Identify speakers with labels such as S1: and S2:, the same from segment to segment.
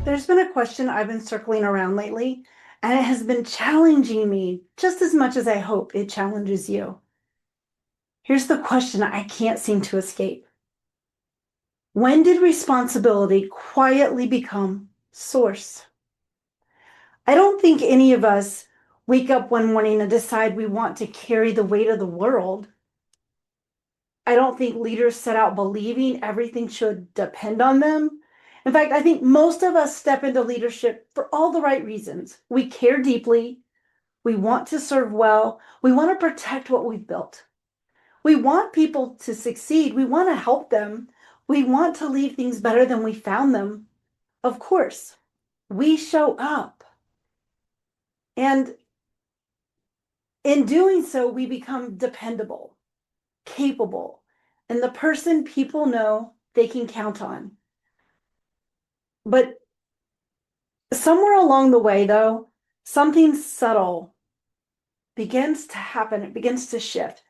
S1: There's been a question I've been circling around lately, and it has been challenging me just as much as I hope it challenges you. Here's the question I can't seem to escape. When did responsibility quietly become source? I don't think any of us wake up one morning and decide we want to carry the weight of the world. I don't think leaders set out believing everything should depend on them. In fact, I think most of us step into leadership for all the right reasons. We care deeply. We want to serve well. We want to protect what we've built. We want people to succeed. We want to help them. We want to leave things better than we found them. Of course, we show up. And in doing so, we become dependable, capable, and the person people know they can count on. But somewhere along the way, though, something subtle begins to happen. It begins to shift.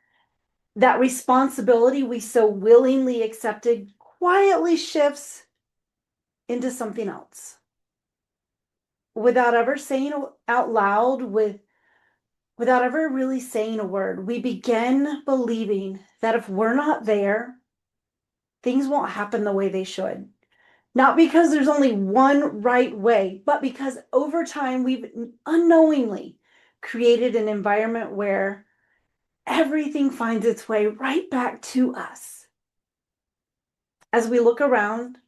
S1: That responsibility we so willingly accepted quietly shifts into something else. Without ever saying out loud, without ever really saying a word, we begin believing that if we're not there, things won't happen the way they should. Not because there's only one right way, but because over time we've unknowingly created an environment where everything finds its way right back to us. As we look around,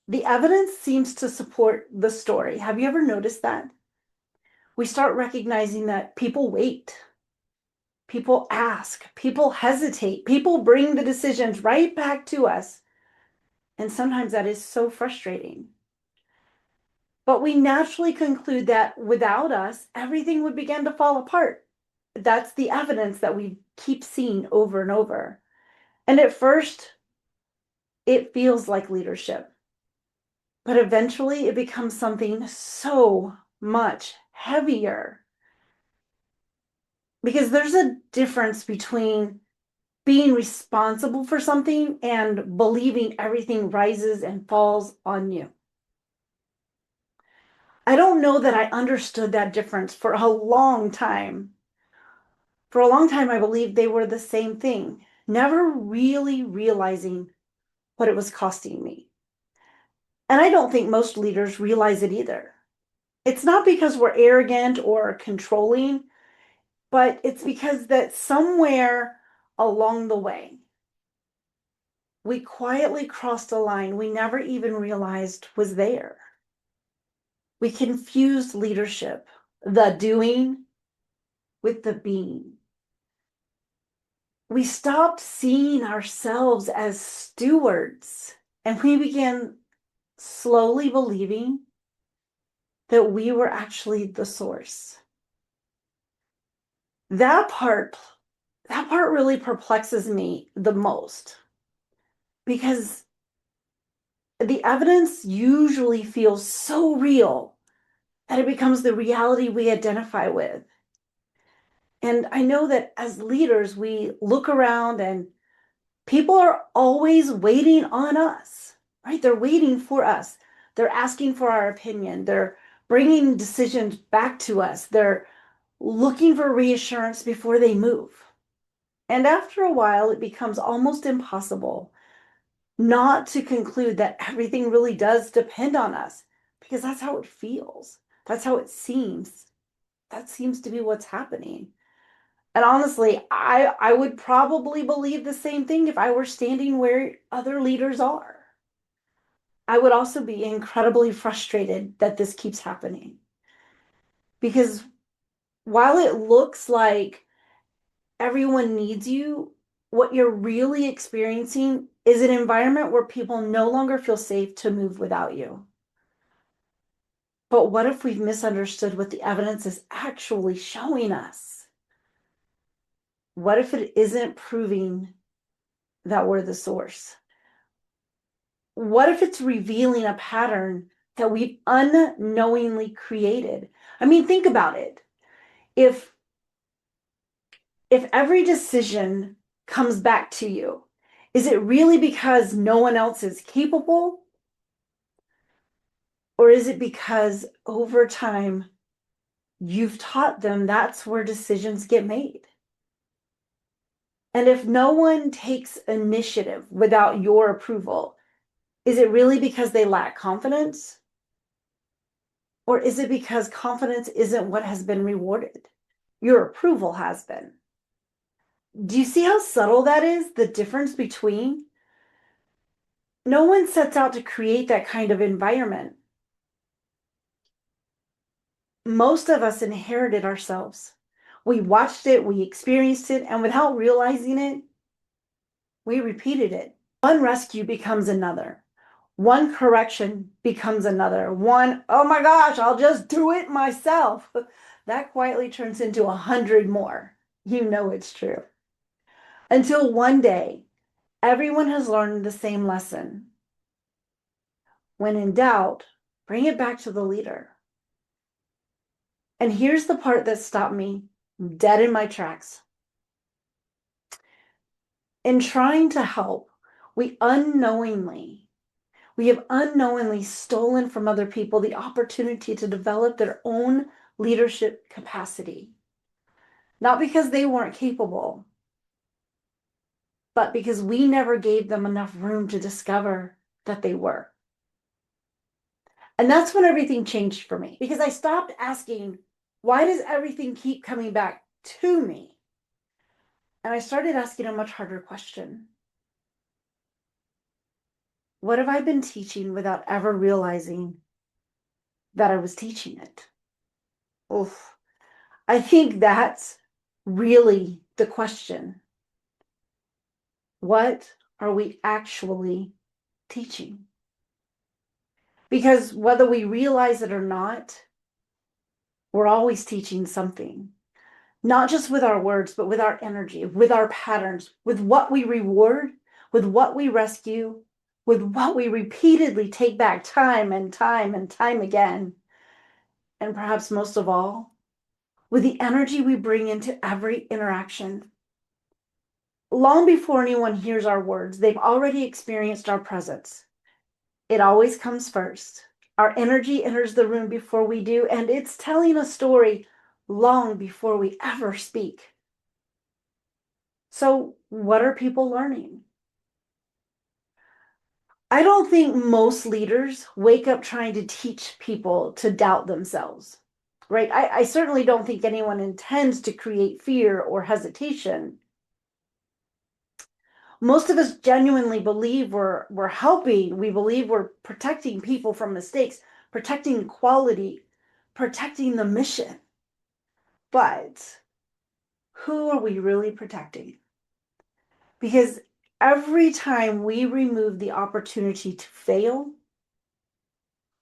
S1: the evidence seems to support the story. Have you ever noticed that? We start recognizing that people wait, people ask, people hesitate, people bring the decisions right back to us. And sometimes that is so frustrating. But we naturally conclude that without us, everything would begin to fall apart. That's the evidence that we keep seeing over and over. And at first, it feels like leadership. But eventually, it becomes something so much heavier. Because there's a difference between being responsible for something and believing everything rises and falls on you. I don't know that I understood that difference for a long time. For a long time, I believed they were the same thing, never really realizing what it was costing me. And I don't think most leaders realize it either. It's not because we're arrogant or controlling, but it's because that somewhere along the way, we quietly crossed a line we never even realized was there. We confused leadership, the doing, with the being. We stopped seeing ourselves as stewards, and we began slowly believing that we were actually the source. That part really perplexes me the most because the evidence usually feels so real that it becomes the reality we identify with. And I know that as leaders, we look around and people are always waiting on us, right? They're waiting for us. They're asking for our opinion. They're bringing decisions back to us. They're looking for reassurance before they move. And after a while, it becomes almost impossible not to conclude that everything really does depend on us because that's how it feels. That's how it seems. That seems to be what's happening. And honestly, I would probably believe the same thing if I were standing where other leaders are. I would also be incredibly frustrated that this keeps happening. Because while it looks like everyone needs you, what you're really experiencing is an environment where people no longer feel safe to move without you. But what if we've misunderstood what the evidence is actually showing us? What if it isn't proving that we're the source? What if it's revealing a pattern that we've unknowingly created? I mean, think about it. If every decision comes back to you, is it really because no one else is capable? Or is it because over time you've taught them that's where decisions get made? And if no one takes initiative without your approval, is it really because they lack confidence? Or is it because confidence isn't what has been rewarded? Your approval has been. Do you see how subtle that is? The difference between? No one sets out to create that kind of environment. Most of us inherited ourselves. We watched it, we experienced it, and without realizing it, we repeated it. One rescue becomes another. One correction becomes another. One, oh my gosh, I'll just do it myself. That quietly turns into 100 more. You know it's true. Until one day, everyone has learned the same lesson. When in doubt, bring it back to the leader. And here's the part that stopped me dead in my tracks. In trying to help, we have unknowingly stolen from other people the opportunity to develop their own leadership capacity. Not because they weren't capable, but because we never gave them enough room to discover that they were. And that's when everything changed for me, because I stopped asking, why does everything keep coming back to me? And I started asking a much harder question. What have I been teaching without ever realizing that I was teaching it? Oof. I think that's really the question. What are we actually teaching? Because whether we realize it or not, we're always teaching something. Not just with our words, but with our energy, with our patterns, with what we reward, with what we rescue, with what we repeatedly take back time and time and time again. And perhaps most of all, with the energy we bring into every interaction. Long before anyone hears our words, they've already experienced our presence. It always comes first. Our energy enters the room before we do, and it's telling a story long before we ever speak. So, what are people learning? I don't think most leaders wake up trying to teach people to doubt themselves, right? I certainly don't think anyone intends to create fear or hesitation. Most of us genuinely believe we're helping. We believe we're protecting people from mistakes, protecting quality, protecting the mission. But who are we really protecting? Because every time we remove the opportunity to fail,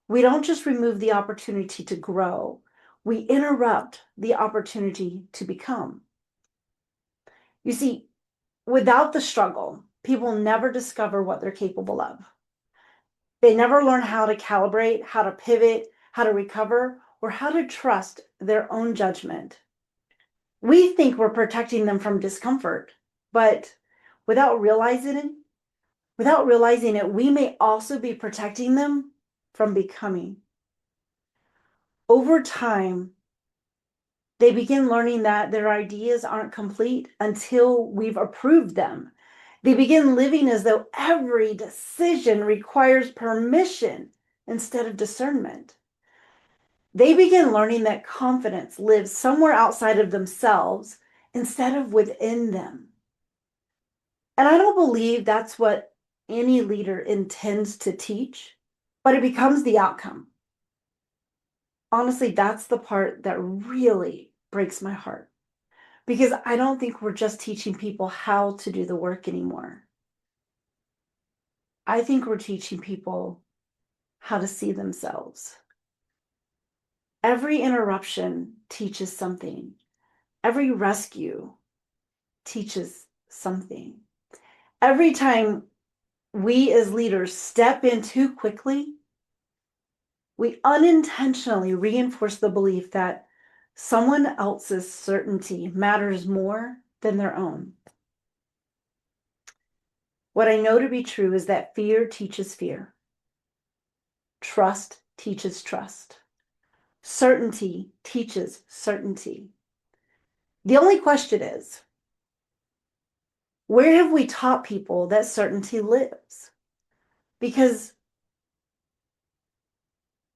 S1: we don't just remove the opportunity to grow, we interrupt the opportunity to become. You see, without the struggle, people never discover what they're capable of. They never learn how to calibrate, how to pivot, how to recover, or how to trust their own judgment. We think we're protecting them from discomfort, but without realizing it, we may also be protecting them from becoming. Over time, they begin learning that their ideas aren't complete until we've approved them. They begin living as though every decision requires permission instead of discernment. They begin learning that confidence lives somewhere outside of themselves instead of within them. And I don't believe that's what any leader intends to teach, but it becomes the outcome. Honestly, that's the part that really breaks my heart, because I don't think we're just teaching people how to do the work anymore. I think we're teaching people how to see themselves. Every interruption teaches something. Every rescue teaches something. Every time we as leaders step in too quickly, we unintentionally reinforce the belief that someone else's certainty matters more than their own. What I know to be true is that fear teaches fear. Trust teaches trust. Certainty teaches certainty. The only question is, where have we taught people that certainty lives? Because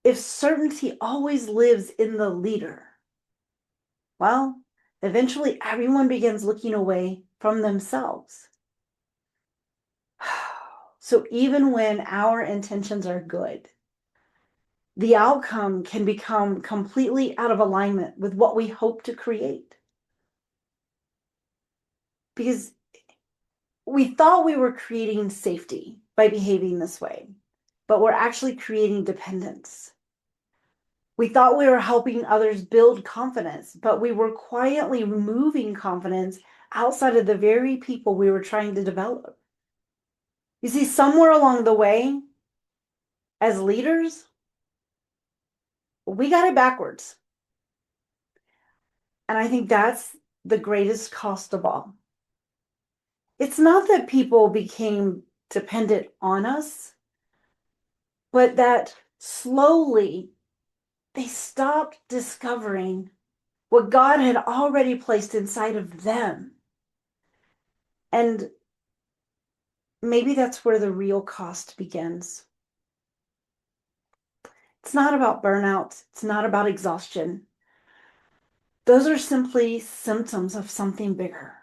S1: if certainty always lives in the leader, well, eventually everyone begins looking away from themselves. So even when our intentions are good, the outcome can become completely out of alignment with what we hope to create. Because we thought we were creating safety by behaving this way, but we're actually creating dependence. We thought we were helping others build confidence, but we were quietly removing confidence outside of the very people we were trying to develop. You see, somewhere along the way, as leaders, we got it backwards. And I think that's the greatest cost of all. It's not that people became dependent on us, but that slowly they stopped discovering what God had already placed inside of them. And maybe that's where the real cost begins. It's not about burnout. It's not about exhaustion. Those are simply symptoms of something bigger.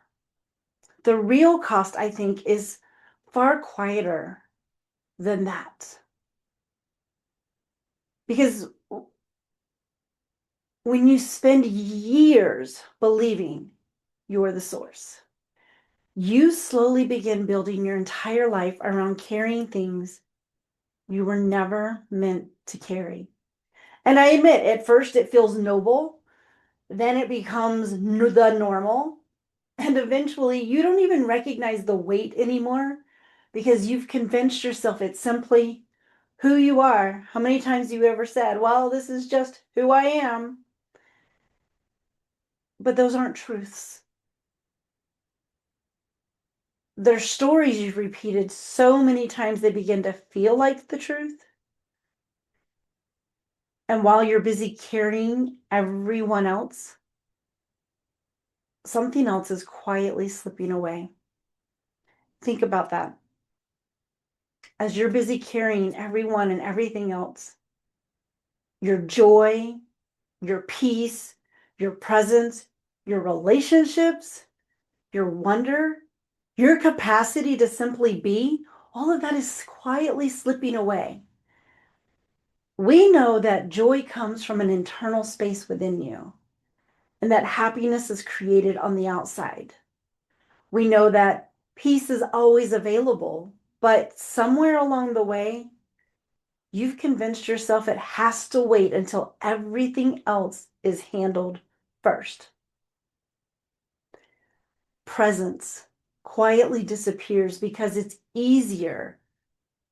S1: The real cost, I think, is far quieter than that. Because when you spend years believing you're the source, you slowly begin building your entire life around carrying things you were never meant to carry. And I admit, at first it feels noble, then it becomes the normal, and eventually you don't even recognize the weight anymore because you've convinced yourself it's simply who you are. How many times you ever said, well, this is just who I am? But those aren't truths. They're stories you've repeated so many times they begin to feel like the truth. And while you're busy carrying everyone else, something else is quietly slipping away. Think about that. As you're busy carrying everyone and everything else, your joy, your peace, your presence, your relationships, your wonder, your capacity to simply be, all of that is quietly slipping away. We know that joy comes from an internal space within you, and that happiness is created on the outside. We know that peace is always available, but somewhere along the way, you've convinced yourself it has to wait until everything else is handled first. Presence quietly disappears because it's easier.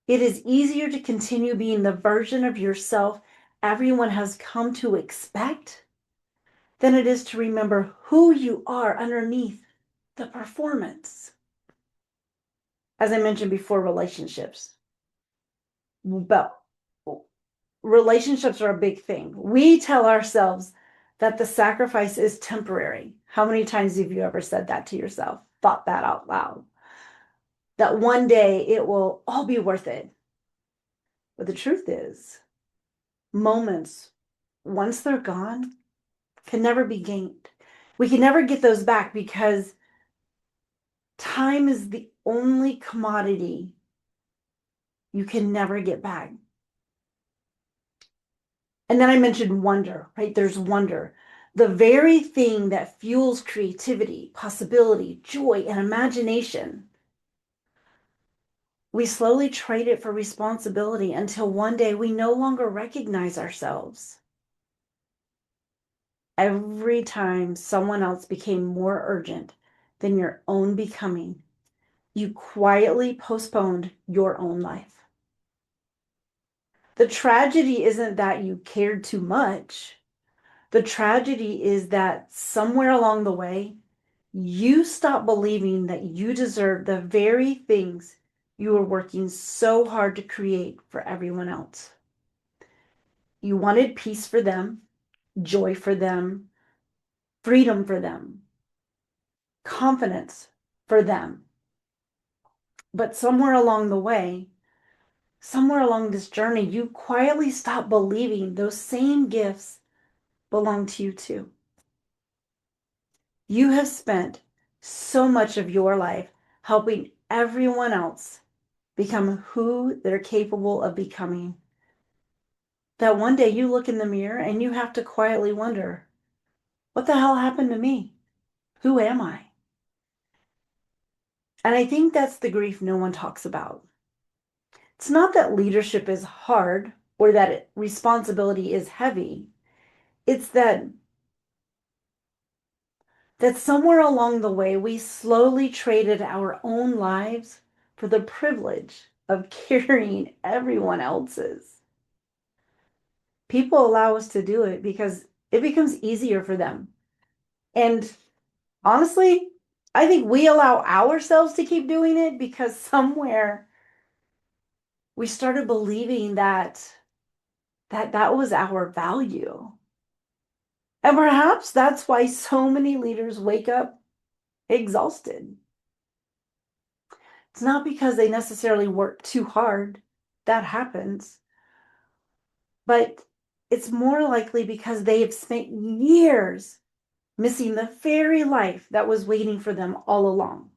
S1: It is easier to continue being the version of yourself everyone has come to expect than it is to remember who you are underneath the performance. As I mentioned before, relationships. But relationships are a big thing. We tell ourselves that the sacrifice is temporary. How many times have you ever said that to yourself? Thought that out loud? That one day it will all be worth it. But the truth is, moments, once they're gone, can never be gained. We can never get those back because time is the only commodity you can never get back. And then I mentioned wonder, right? There's wonder. The very thing that fuels creativity, possibility, joy, and imagination. We slowly trade it for responsibility until one day we no longer recognize ourselves. Every time someone else became more urgent than your own becoming, you quietly postponed your own life. The tragedy isn't that you cared too much. The tragedy is that somewhere along the way, you stopped believing that you deserve the very things you were working so hard to create for everyone else. You wanted peace for them, joy for them, freedom for them, confidence for them. But somewhere along this journey, you quietly stopped believing those same gifts belong to you too. You have spent so much of your life helping everyone else become who they're capable of becoming, that one day you look in the mirror and you have to quietly wonder, what the hell happened to me? Who am I? And I think that's the grief no one talks about. It's not that leadership is hard or that responsibility is heavy. It's that somewhere along the way we slowly traded our own lives for the privilege of carrying everyone else's. People allow us to do it because it becomes easier for them. And honestly, I think we allow ourselves to keep doing it because somewhere we started believing that was our value. And perhaps that's why so many leaders wake up exhausted. It's not because they necessarily work too hard. That happens. But it's more likely because they have spent years missing the very life that was waiting for them all along.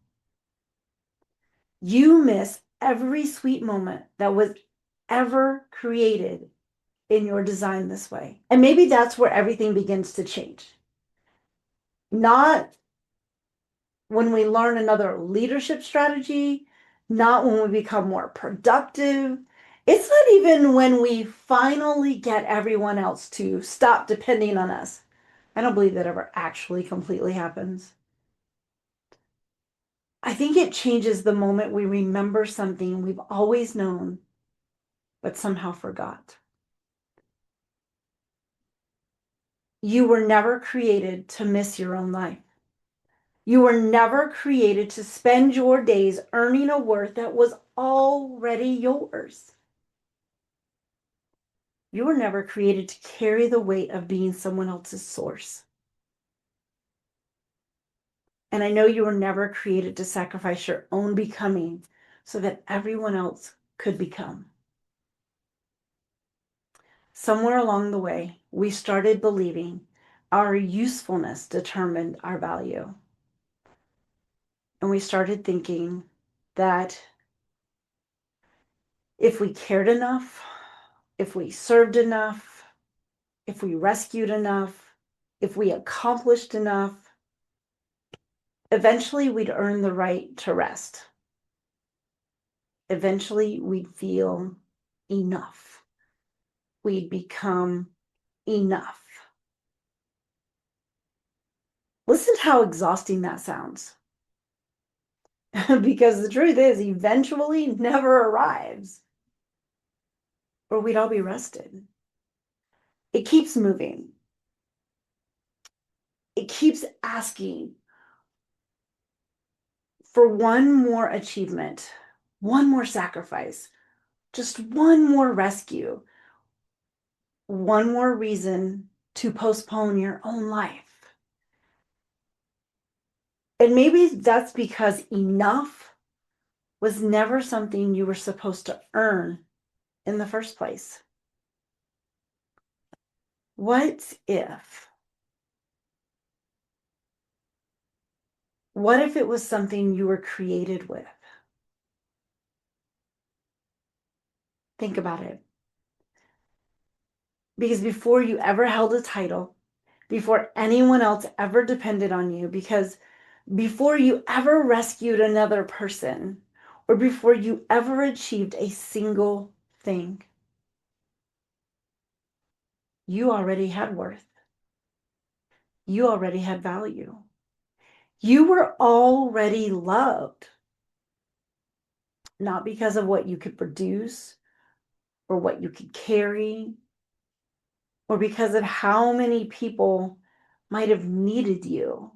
S1: You miss every sweet moment that was ever created in your design this way. And maybe that's where everything begins to change. Not when we learn another leadership strategy, not when we become more productive. It's not even when we finally get everyone else to stop depending on us. I don't believe that ever actually completely happens. I think it changes the moment we remember something we've always known, but somehow forgot. You were never created to miss your own life. You were never created to spend your days earning a worth that was already yours. You were never created to carry the weight of being someone else's source. And I know you were never created to sacrifice your own becoming so that everyone else could become. Somewhere along the way, we started believing our usefulness determined our value. And we started thinking that if we cared enough, if we served enough, if we rescued enough, if we accomplished enough, eventually we'd earn the right to rest. Eventually we'd feel enough. We'd become enough. Listen to how exhausting that sounds. Because the truth is, eventually never arrives, or we'd all be rested. It keeps moving. It keeps asking for one more achievement, one more sacrifice, just one more rescue, one more reason to postpone your own life. And maybe that's because enough was never something you were supposed to earn in the first place. What if? What if it was something you were created with? Think about it. Because before you ever held a title, before anyone else ever depended on you, because before you ever rescued another person, or before you ever achieved a single thing, you already had worth. You already had value. You were already loved, not because of what you could produce or what you could carry, or because of how many people might have needed you.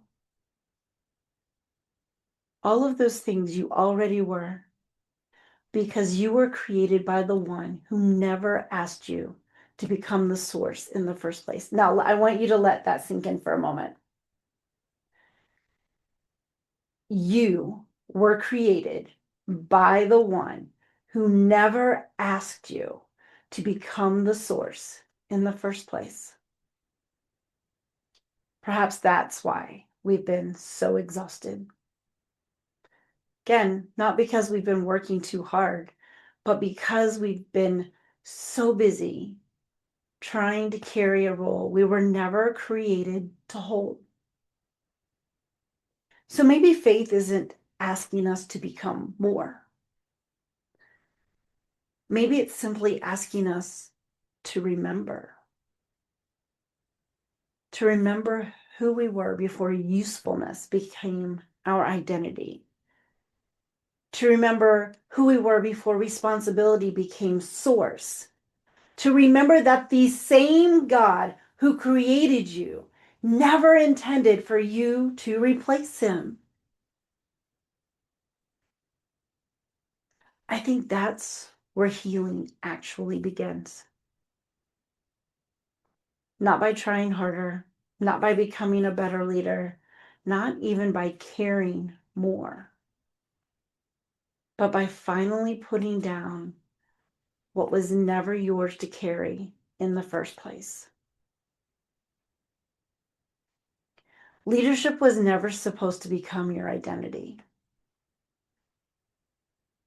S1: All of those things you already were, because you were created by the one who never asked you to become the source in the first place. Now, I want you to let that sink in for a moment. You were created by the one who never asked you to become the source in the first place. Perhaps that's why we've been so exhausted. Again, not because we've been working too hard, but because we've been so busy trying to carry a role we were never created to hold. So maybe faith isn't asking us to become more. Maybe it's simply asking us to remember who we were before usefulness became our identity, to remember who we were before responsibility became source, to remember that the same God who created you never intended for you to replace him. I think that's where healing actually begins. Not by trying harder, not by becoming a better leader, not even by caring more, but by finally putting down what was never yours to carry in the first place. Leadership was never supposed to become your identity.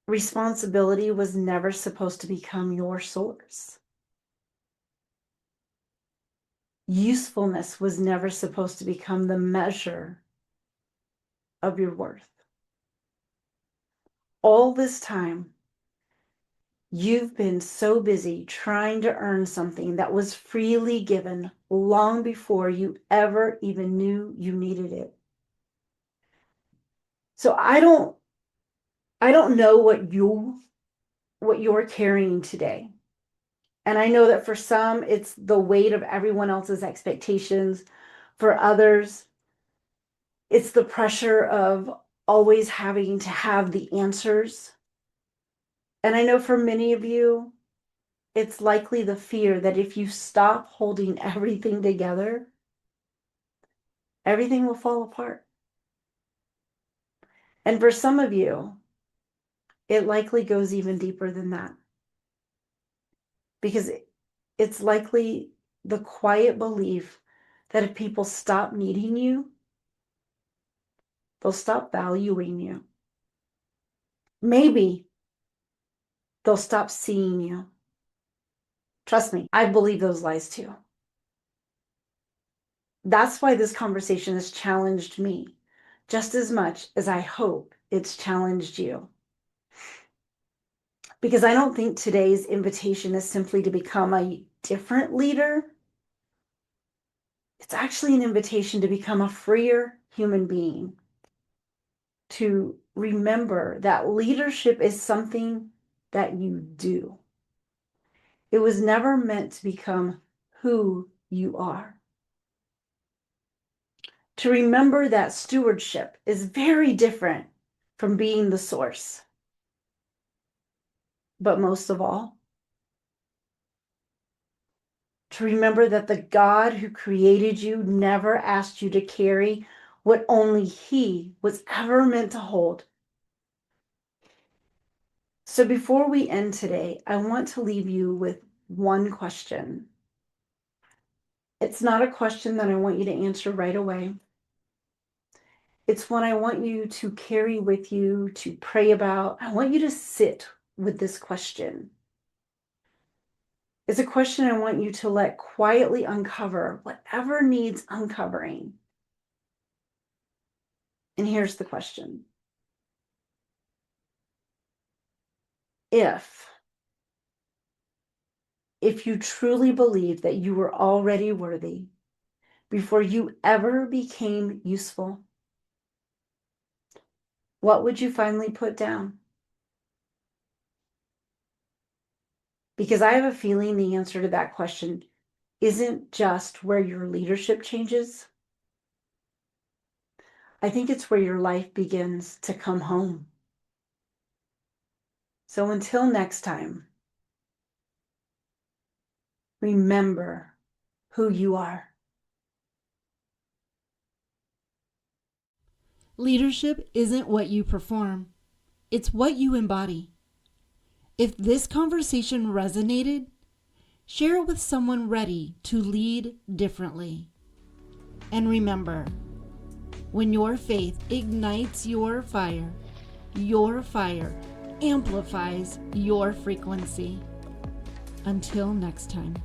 S1: Responsibility was never supposed to become your source. Usefulness was never supposed to become the measure of your worth. All this time, you've been so busy trying to earn something that was freely given long before you ever even knew you needed it. So I don't know what you're carrying today. And I know that for some, it's the weight of everyone else's expectations. For others, it's the pressure of always having to have the answers. And I know for many of you, it's likely the fear that if you stop holding everything together, everything will fall apart. And for some of you, it likely goes even deeper than that. Because it's likely the quiet belief that if people stop needing you, they'll stop valuing you. Maybe they'll stop seeing you. Trust me, I believe those lies too. That's why this conversation has challenged me just as much as I hope it's challenged you. Because I don't think today's invitation is simply to become a different leader. It's actually an invitation to become a freer human being, to remember that leadership is something that you do. It was never meant to become who you are. To remember that stewardship is very different from being the source. But most of all, to remember that the God who created you never asked you to carry what only he was ever meant to hold. So before we end today, I want to leave you with one question. It's not a question that I want you to answer right away. It's one I want you to carry with you, to pray about. I want you to sit with this question. It's a question I want you to let quietly uncover whatever needs uncovering. And here's the question. If you truly believe that you were already worthy before you ever became useful, what would you finally put down? Because I have a feeling the answer to that question isn't just where your leadership changes. I think it's where your life begins to come home. So until next time, Remember who you are.
S2: Leadership isn't what you perform, it's what you embody. If this conversation resonated, share it with someone ready to lead differently. And remember, when your faith ignites your fire amplifies your frequency. Until next time.